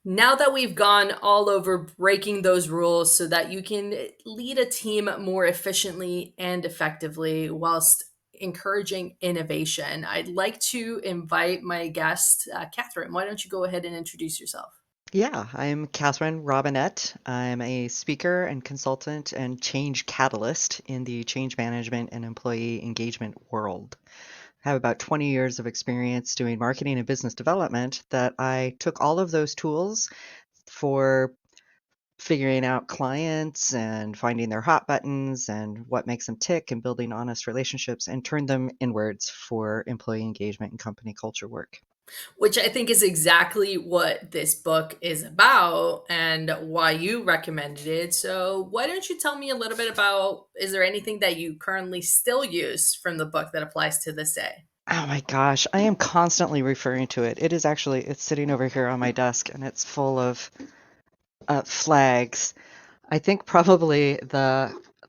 Now that we've gone all over breaking those rules so that you can lead a team more efficiently and effectively whilst encouraging innovation, I'd like to invite my guest, Catherine. Why don't you go ahead and introduce yourself? Yeah, I'm Katherine Robinette. I'm a speaker and consultant and change catalyst in the change management and employee engagement world. I have about 20 years of experience doing marketing and business development that I took all of those tools for figuring out clients and finding their hot buttons and what makes them tick and building honest relationships and turned them inwards for employee engagement and company culture work. Which I think is exactly what this book is about and why you recommended it. So, why don't you tell me a little bit about is there anything that you currently still use from the book that applies to this day? Oh my gosh, I am constantly referring to it. It's sitting over here on my desk and it's full of flags. I think probably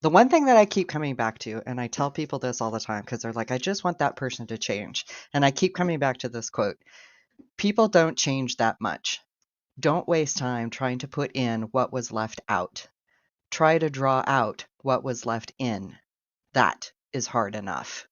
the one thing that I keep coming back to, and I tell people this all the time because they're like, I just want that person to change. And I keep coming back to this quote: people don't change that much. Don't waste time trying to put in what was left out. Try to draw out what was left in. That is hard enough.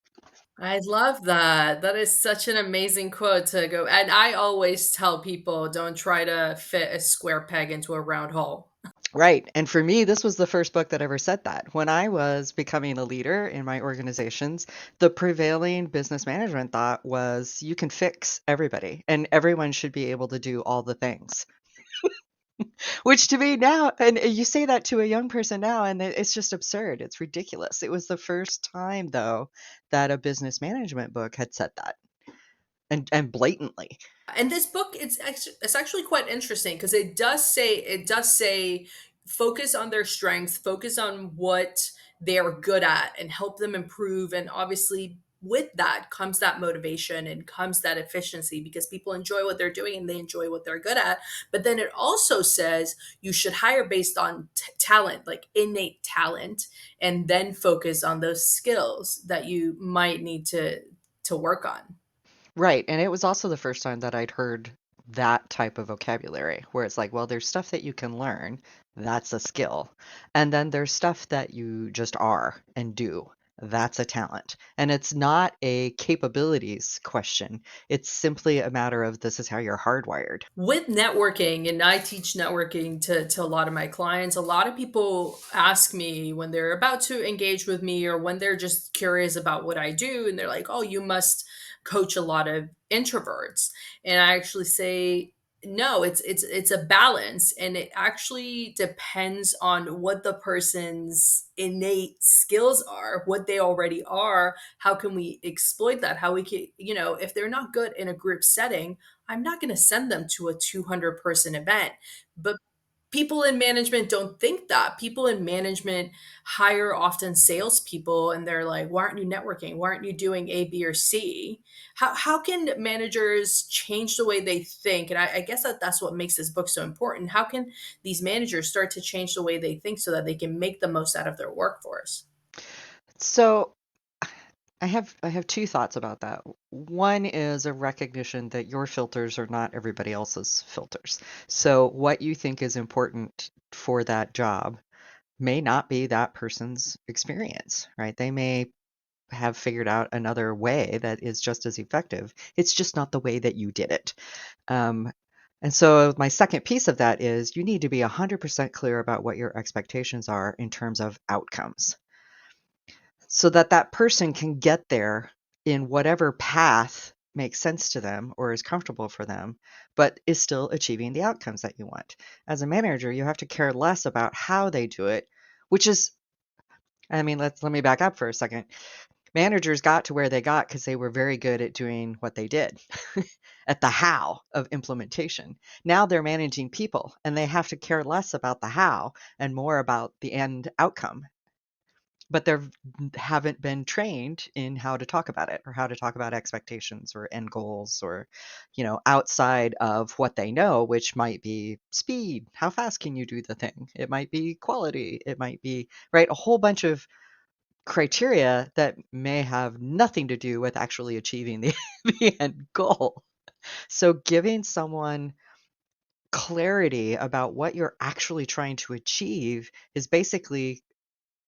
I love that. That is such an amazing quote to go. And I always tell people don't try to fit a square peg into a round hole. Right. And for me, this was the first book that ever said that. When I was becoming a leader in my organizations, the prevailing business management thought was you can fix everybody and everyone should be able to do all the things. Which to me now, and you say that to a young person now, and it's just absurd. It's ridiculous. It was the first time, though, that a business management book had said that and blatantly. And this book, it's actually quite interesting because it does say focus on their strengths, focus on what they are good at, and help them improve. And obviously, with that comes that motivation and comes that efficiency because people enjoy what they're doing and they enjoy what they're good at. But then it also says you should hire based on talent, like innate talent, and then focus on those skills that you might need to work on. Right, and it was also the first time that I'd heard that type of vocabulary where it's like, well, there's stuff that you can learn, that's a skill. And then there's stuff that you just are and do. That's a talent. And it's not a capabilities question. It's simply a matter of this is how you're hardwired. With networking, and I teach networking to a lot of my clients, a lot of people ask me when they're about to engage with me or when they're just curious about what I do and they're like, "Oh, you must coach a lot of introverts." And I actually say, "No, it's a balance and it actually depends on what the person's innate skills are, what they already are, how can we exploit that? How we can, if they're not good in a group setting, I'm not going to send them to a 200-person event." But people in management don't think that. People in management hire often salespeople and they're like, why aren't you networking? Why aren't you doing A, B, or C? How can managers change the way they think? And I guess that's what makes this book so important. How can these managers start to change the way they think so that they can make the most out of their workforce? So I have two thoughts about that. One is a recognition that your filters are not everybody else's filters. So what you think is important for that job may not be that person's experience, right? They may have figured out another way that is just as effective. It's just not the way that you did it. Um, and so my second piece of that is you need to be 100% clear about what your expectations are in terms of outcomes so that that person can get there in whatever path makes sense to them or is comfortable for them, but is still achieving the outcomes that you want. As a manager, you have to care less about how they do it, which is, I mean, let me back up for a second. Managers got to where they got because they were very good at doing what they did, at the how of implementation. Now they're managing people and they have to care less about the how and more about the end outcome, but they haven't been trained in how to talk about it or how to talk about expectations or end goals or, outside of what they know, which might be speed. How fast can you do the thing? It might be quality. It might be, right, a whole bunch of criteria that may have nothing to do with actually achieving the, the end goal. So giving someone clarity about what you're actually trying to achieve is basically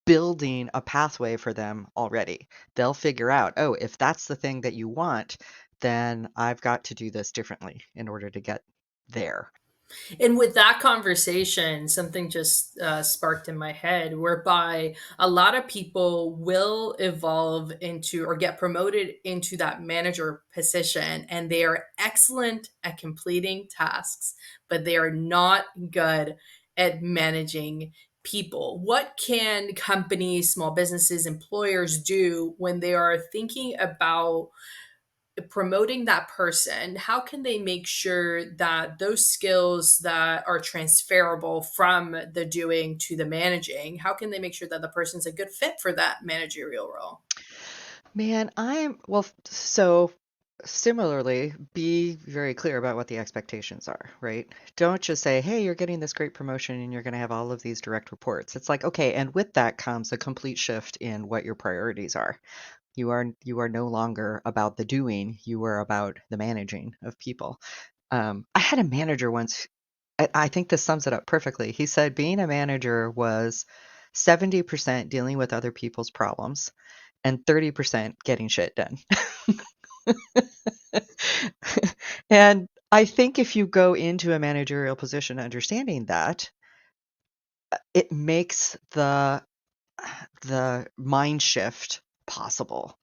building a pathway for them already. They'll figure out, oh, if that's the thing that you want, then I've got to do this differently in order to get there. And with that conversation, something just sparked in my head, whereby a lot of people will evolve into or get promoted into that manager position, and they are excellent at completing tasks, but they are not good at managing people. What can companies, small businesses, employers do when they are thinking about promoting that person? How can they make sure that those skills that are transferable from the doing to the managing, how can they make sure that the person's a good fit for that managerial role? Man, well, so similarly, be very clear about what the expectations are, right? Don't just say, hey, you're getting this great promotion and you're going to have all of these direct reports. It's like, okay, and with that comes a complete shift in what your priorities are. You are no longer about the doing, you are about the managing of people. I had a manager once, I think this sums it up perfectly. He said being a manager was 70% dealing with other people's problems and 30% getting shit done. And I think if you go into a managerial position understanding that, it makes the mind shift possible.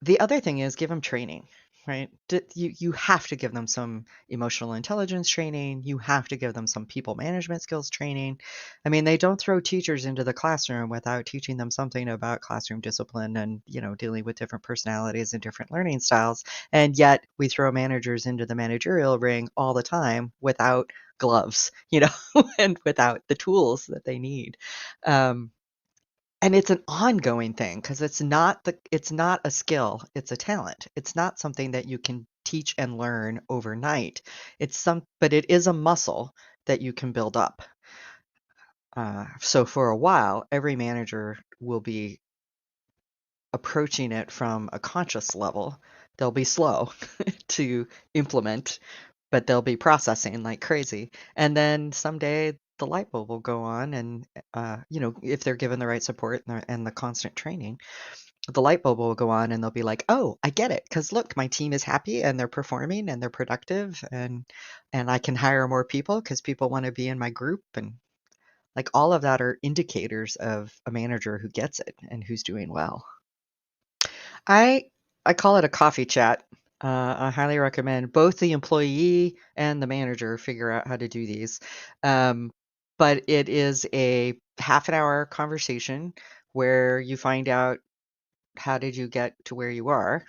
The other thing is give them training, right? You have to give them some emotional intelligence training. You have to give them some people management skills training. I mean, they don't throw teachers into the classroom without teaching them something about classroom discipline and, dealing with different personalities and different learning styles. And yet we throw managers into the managerial ring all the time without gloves, and without the tools that they need. Um, and it's an ongoing thing because it's not a skill, it's a talent. It's not something that you can teach and learn overnight. But it is a muscle that you can build up. So for a while, every manager will be approaching it from a conscious level. They'll be slow to implement, but they'll be processing like crazy. And then someday the light bulb will go on, and if they're given the right support and the constant training, the light bulb will go on, and they'll be like, "Oh, I get it. Because look, my team is happy and they're performing and they're productive, and I can hire more people because people want to be in my group." And like all of that are indicators of a manager who gets it and who's doing well. I I call it a coffee chat. I highly recommend both the employee and the manager figure out how to do these. Um, but it is a half an hour conversation where you find out how did you get to where you are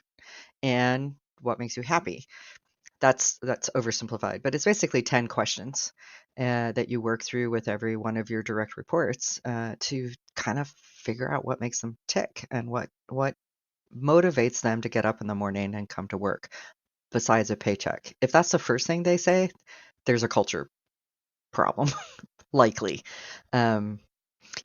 and what makes you happy. That's oversimplified, but it's basically 10 questions that you work through with every one of your direct reports to kind of figure out what makes them tick and what motivates them to get up in the morning and come to work besides a paycheck. If that's the first thing they say, there's a culture problem, likely. Um,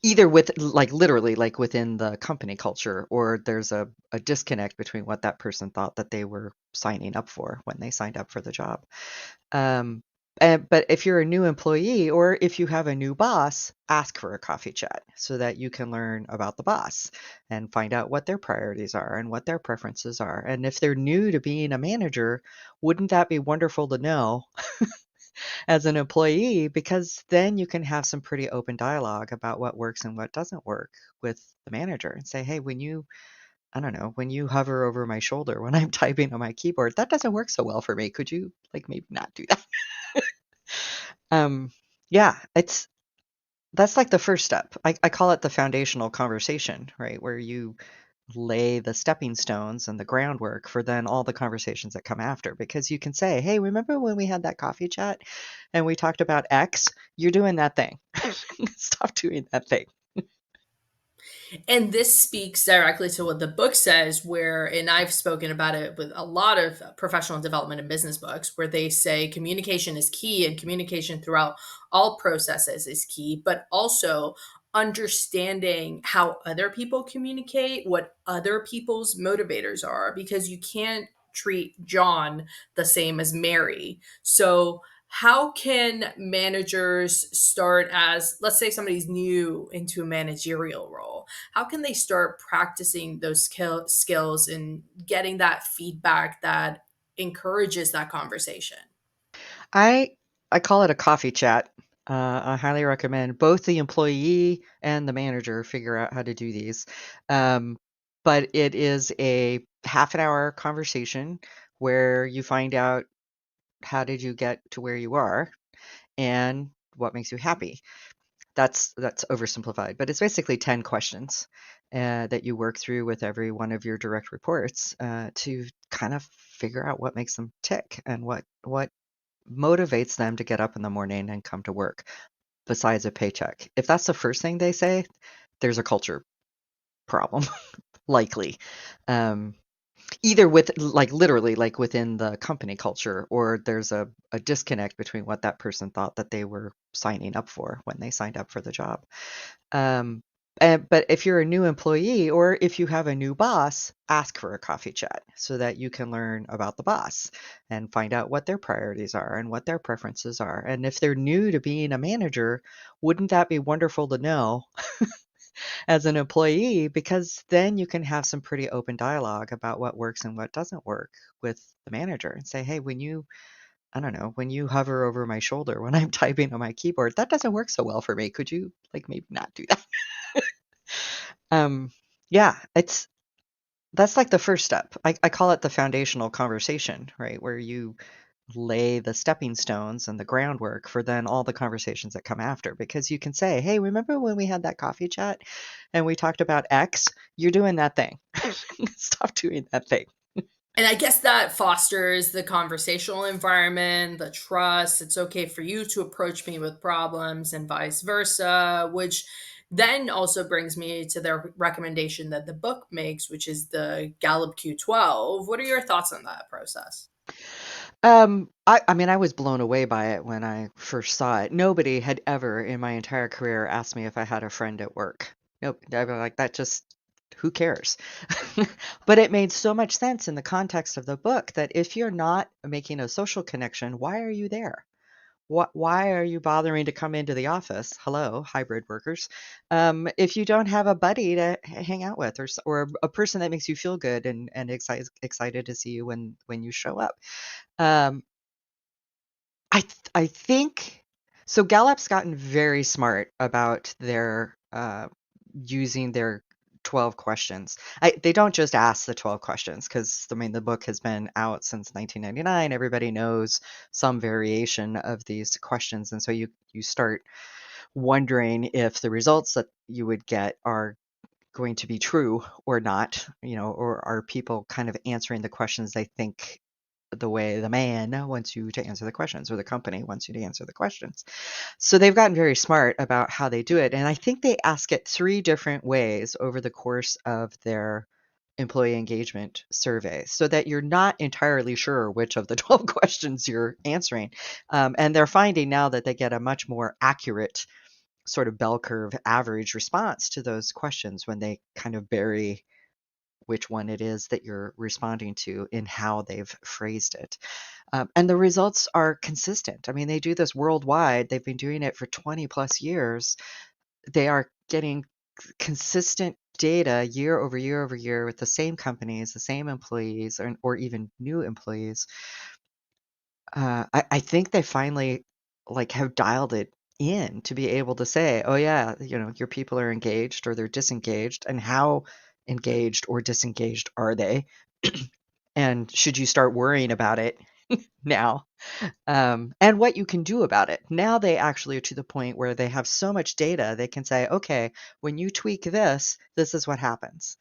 Either with like literally like within the company culture, or there's a disconnect between what that person thought that they were signing up for when they signed up for the job. Um, but if you're a new employee or if you have a new boss, ask for a coffee chat so that you can learn about the boss and find out what their priorities are and what their preferences are. And if they're new to being a manager, wouldn't that be wonderful to know as an employee? Because then you can have some pretty open dialogue about what works and what doesn't work with the manager and say, hey, I don't know, when you hover over my shoulder when I'm typing on my keyboard, that doesn't work so well for me. Could you like maybe not do that? Um, yeah, that's like the first step. I call it the foundational conversation, right? Where you lay the stepping stones and the groundwork for then all the conversations that come after. Because you can say, hey, remember when we had that coffee chat and we talked about X? You're doing that thing. Stop doing that thing. And this speaks directly to what the book says, where, and I've spoken about it with a lot of professional development and business books, where they say communication is key and communication throughout all processes is key, but also understanding how other people communicate, what other people's motivators are, because you can't treat John the same as Mary. So, how can managers start, as let's say somebody's new into a managerial role, how can they start practicing those skills and getting that feedback that encourages that conversation? I I call it a coffee chat. I highly recommend both the employee and the manager figure out how to do these. Um, but it is a half an hour conversation where you find out how did you get to where you are and what makes you happy. That's oversimplified, but it's basically 10 questions that you work through with every one of your direct reports to kind of figure out what makes them tick and what motivates them to get up in the morning and come to work besides a paycheck. If that's the first thing they say, there's a culture problem, likely. Um, Either with like literally like within the company culture, or there's a disconnect between what that person thought that they were signing up for when they signed up for the job. Um, but if you're a new employee or if you have a new boss, ask for a coffee chat so that you can learn about the boss and find out what their priorities are and what their preferences are. And if they're new to being a manager, wouldn't that be wonderful to know as an employee? Because then you can have some pretty open dialogue about what works and what doesn't work with the manager and say, hey, I don't know, when you hover over my shoulder when I'm typing on my keyboard, that doesn't work so well for me. Could you like maybe not do that? Um, yeah, that's like the first step. I call it the foundational conversation, right? Where you lay the stepping stones and the groundwork for then all the conversations that come after. Because you can say, hey, remember when we had that coffee chat and we talked about X? You're doing that thing. Stop doing that thing. And I guess that fosters the conversational environment, the trust. It's okay for you to approach me with problems and vice versa, which then also brings me to the recommendation that the book makes, which is the Gallup Q12. What are your thoughts on that process? I mean, I was blown away by it when I first saw it. Nobody had ever in my entire career asked me if I had a friend at work. Nope. I'd be like, that just, who cares? But it made so much sense in the context of the book that if you're not making a social connection, why are you there? Why are you bothering to come into the office? Hello, hybrid workers. If you don't have a buddy to hang out with, or a person that makes you feel good and excited to see you when you show up. Um, I think so. Gallup's gotten very smart about their using their 12 questions. They don't just ask the 12 questions because I mean the book has been out since 1999. Everybody knows some variation of these questions, and so you start wondering if the results that you would get are going to be true or not, or are people kind of answering the questions they think the way the man wants you to answer the questions or the company wants you to answer the questions. So they've gotten very smart about how they do it. And I think they ask it three different ways over the course of their employee engagement survey so that you're not entirely sure which of the 12 questions you're answering. And they're finding now that they get a much more accurate sort of bell curve average response to those questions when they kind of bury which one it is that you're responding to in how they've phrased it. And the results are consistent. I mean, they do this worldwide. They've been doing it for 20 plus years. They are getting consistent data year over year over year with the same companies, the same employees, or even new employees. I think they finally like have dialed it in to be able to say, oh yeah, your people are engaged or they're disengaged, and how engaged or disengaged are they? And should you start worrying about it now? And what you can do about it. Now they actually are to the point where they have so much data, they can say, okay, when you tweak this, this is what happens.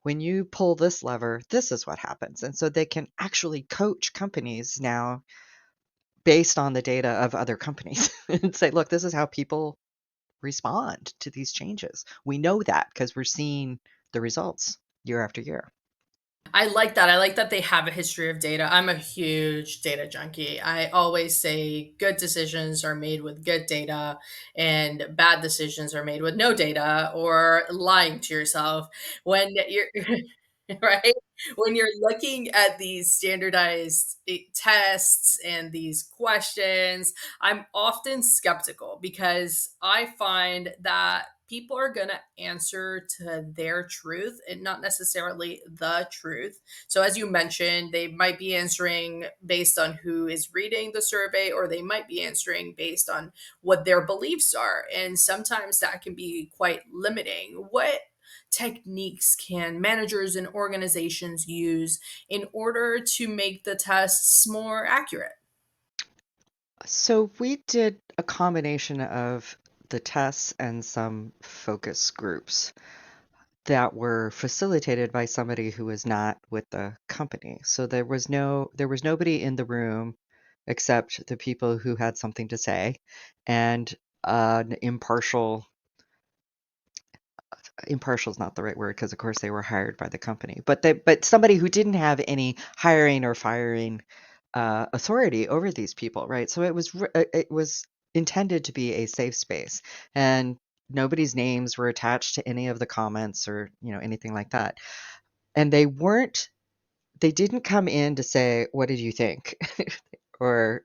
When you pull this lever, this is what happens. And so they can actually coach companies now based on the data of other companies and say, look, this is how people respond to these changes. We know that because we're seeing the results year after year. I like that. I like that they have a history of data. I'm a huge data junkie. I always say good decisions are made with good data and bad decisions are made with no data or lying to yourself when you're right? When you're looking at these standardized tests and these questions, I'm often skeptical because I find that people are going to answer to their truth and not necessarily the truth. So, as you mentioned, they might be answering based on who is reading the survey, or they might be answering based on what their beliefs are. And sometimes that can be quite limiting. What techniques can managers and organizations use in order to make the tests more accurate? So we did a combination of the tests and some focus groups that were facilitated by somebody who was not with the company. So there was nobody in the room except the people who had something to say, and an impartial is not the right word because of course they were hired by the company, but somebody who didn't have any hiring or firing authority over these people, right? So it was intended to be a safe space, and nobody's names were attached to any of the comments or anything like that. And they didn't come in to say, what did you think? Or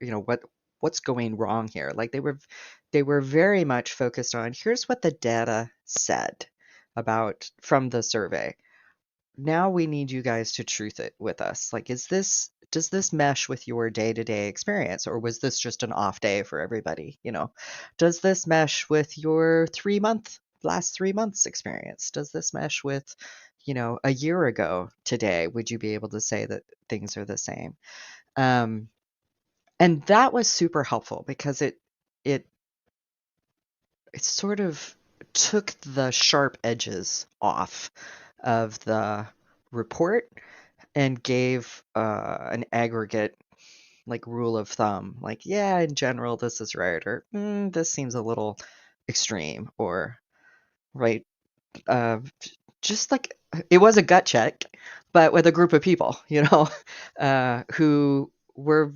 what's going wrong here. Like they were very much focused on, here's what the data said about from the survey. Now we need you guys to truth it with us. Like, does this mesh with your day-to-day experience, or was this just an off day for everybody? Does this mesh with your last 3 months experience? Does this mesh with a year ago today? Would you be able to say that things are the same? um, and that was super helpful because it it sort of took the sharp edges off of the report and gave an aggregate, like, rule of thumb, like, yeah, in general this is right, or this seems a little extreme, or right. uh, just like it was a gut check, but with a group of people, who were,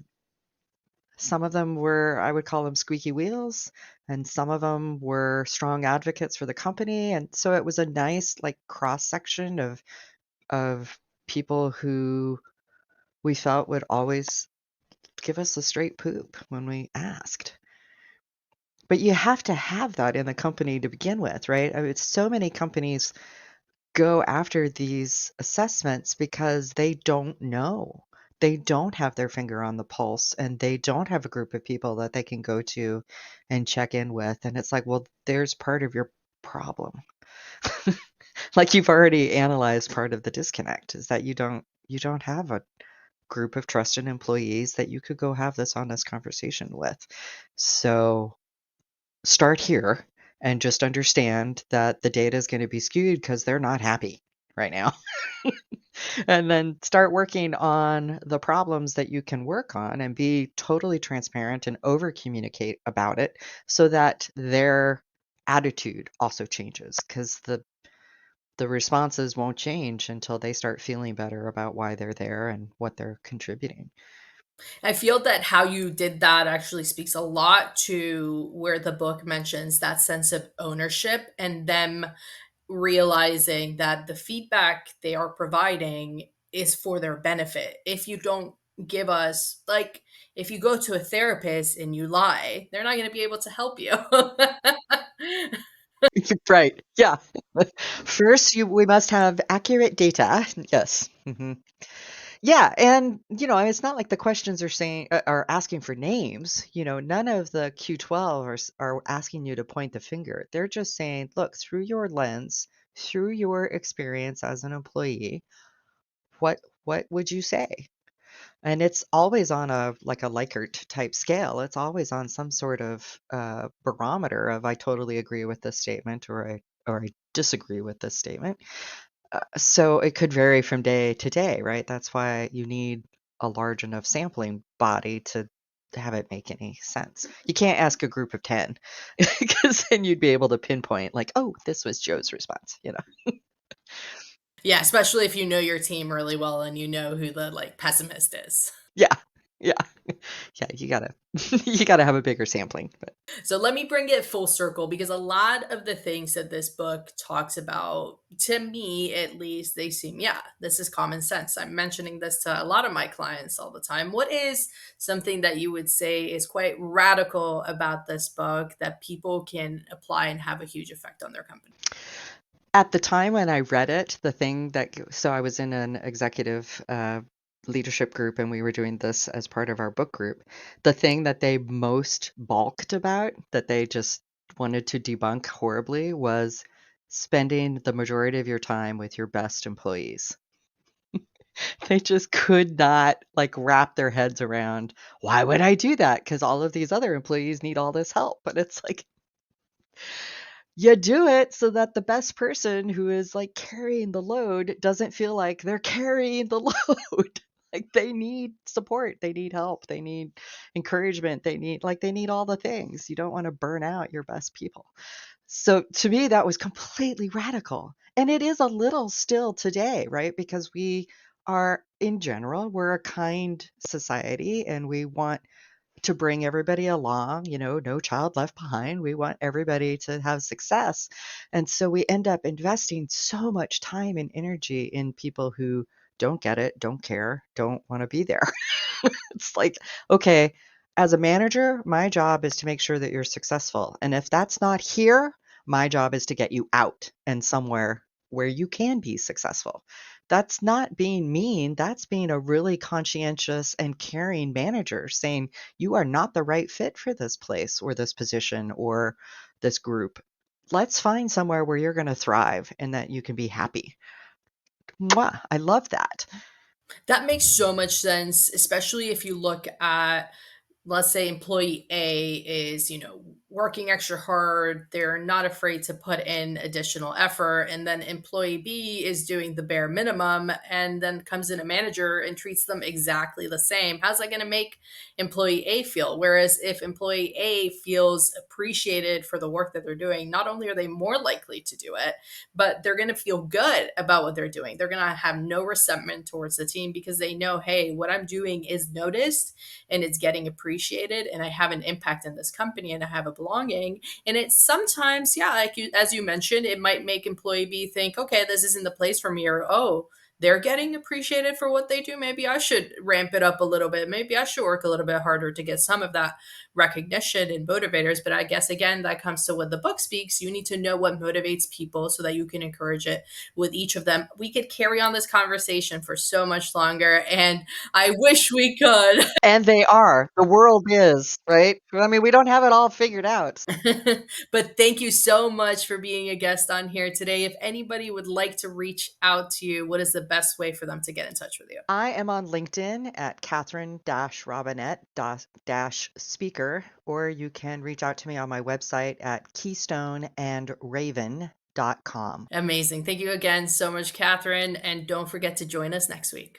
some of them were, I would call them squeaky wheels, and some of them were strong advocates for the company. And so it was a nice, like, cross section of people who we felt would always give us a straight poop when we asked. But you have to have that in the company to begin with, right? I mean, so many companies go after these assessments because they don't know. They don't have their finger on the pulse, and they don't have a group of people that they can go to and check in with. And it's like, well, there's part of your problem. Like, you've already analyzed part of the disconnect is that you don't have a group of trusted employees that you could go have this honest conversation with. So start here and just understand that the data is going to be skewed because they're not happy right now. And then start working on the problems that you can work on and be totally transparent and over communicate about it so that their attitude also changes, because the responses won't change until they start feeling better about why they're there and what they're contributing. I feel that how you did that actually speaks a lot to where the book mentions that sense of ownership and them realizing that the feedback they are providing is for their benefit. If you don't give us, like, if you go to a therapist and you lie, they're not going to be able to help you. Right. Yeah. First, we must have accurate data. Yes. Yeah, and it's not like the questions are saying are asking for names. None of the Q12 are asking you to point the finger. They're just saying, look, through your lens, through your experience as an employee, what would you say? And it's always on a, like, a Likert type scale. It's always on some sort of barometer of, I totally agree with this statement, or I disagree with this statement. So it could vary from day to day, right? That's why you need a large enough sampling body to have it make any sense. You can't ask a group of 10 because then you'd be able to pinpoint, like, oh, this was Joe's response. Yeah, especially if you know your team really well and you know who the, like, pessimist is. Yeah. Yeah. Yeah, you gotta you gotta have a bigger sampling, but So let me bring it full circle because a lot of the things that this book talks about, to me at least, they seem, yeah, this is common sense. I'm mentioning this to a lot of my clients all the time. What is something that you would say is quite radical about this book that people can apply and have a huge effect on their company? at the time when I read it, the thing that so I was in an executive, leadership group, and we were doing this as part of our book group. The thing that they most balked about, that they just wanted to debunk horribly, was spending the majority of your time with your best employees. They just could not, like, wrap their heads around, "Why would I do that? Because all of these other employees need all this help." But it's like, you do it so that the best person who is, like, carrying the load doesn't feel like they're carrying the load. Like, they need support, they need help, they need encouragement, they need all the things. You don't wanna burn out your best people. So, to me, that was completely radical, and it is a little still today, right? Because we are in general, we're a kind society, and we want to bring everybody along, no child left behind. We want everybody to have success. And so we end up investing so much time and energy in people who don't get it, don't care, don't want to be there. It's like, okay, as a manager, my job is to make sure that you're successful. And if that's not here, my job is to get you out and somewhere where you can be successful. That's not being mean. That's being a really conscientious and caring manager saying, you are not the right fit for this place or this position or this group. Let's find somewhere where you're going to thrive and that you can be happy. Mwah, I love that. That makes so much sense, especially if you look at, let's say employee A is, working extra hard, they're not afraid to put in additional effort, and then employee B is doing the bare minimum, and then comes in a manager and treats them exactly the same. How's that going to make employee A feel? Whereas if employee A feels appreciated for the work that they're doing, not only are they more likely to do it, but they're going to feel good about what they're doing. They're going to have no resentment towards the team because they know, hey, what I'm doing is noticed and it's getting appreciated, and I have an impact in this company and I have a belonging. And it's sometimes, yeah, like as you mentioned, it might make employee B think, okay, this isn't the place for me, or oh, they're getting appreciated for what they do. Maybe I should ramp it up a little bit. Maybe I should work a little bit harder to get some of that recognition and motivators. But I guess again, that comes to what the book speaks. You need to know what motivates people so that you can encourage it with each of them. We could carry on this conversation for so much longer, and I wish we could. And they are. The world is, right? I mean, we don't have it all figured out. But thank you so much for being a guest on here today. If anybody would like to reach out to you, what is the best way for them to get in touch with you? I am on LinkedIn at Katherine-Robinette dash speaker, or you can reach out to me on my website at keystoneandraven.com. Amazing. Thank you again so much, Catherine. And don't forget to join us next week.